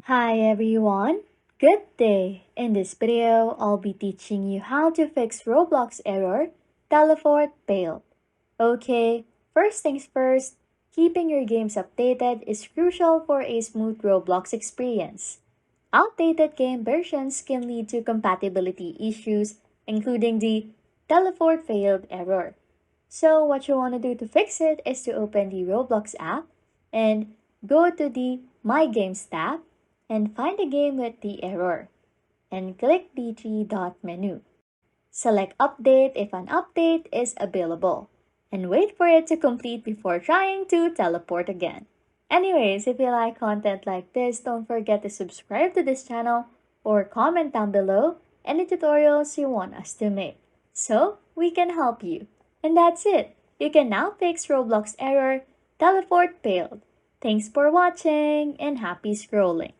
Hi everyone, good day! In this video, I'll be teaching you how to fix Roblox error, teleport failed. Okay, first things first, keeping your games updated is crucial for a smooth Roblox experience. Outdated game versions can lead to compatibility issues, including the teleport failed error. So what you want to do to fix it is to open the Roblox app and go to the My Games tab and find the game with the error and click the three-dot menu. Select Update if an update is available and wait for it to complete before trying to teleport again. Anyways, if you like content like this, don't forget to subscribe to this channel or comment down below any tutorials you want us to make so we can help you. And that's it. You can now fix Roblox error, teleport failed. Thanks for watching and happy scrolling.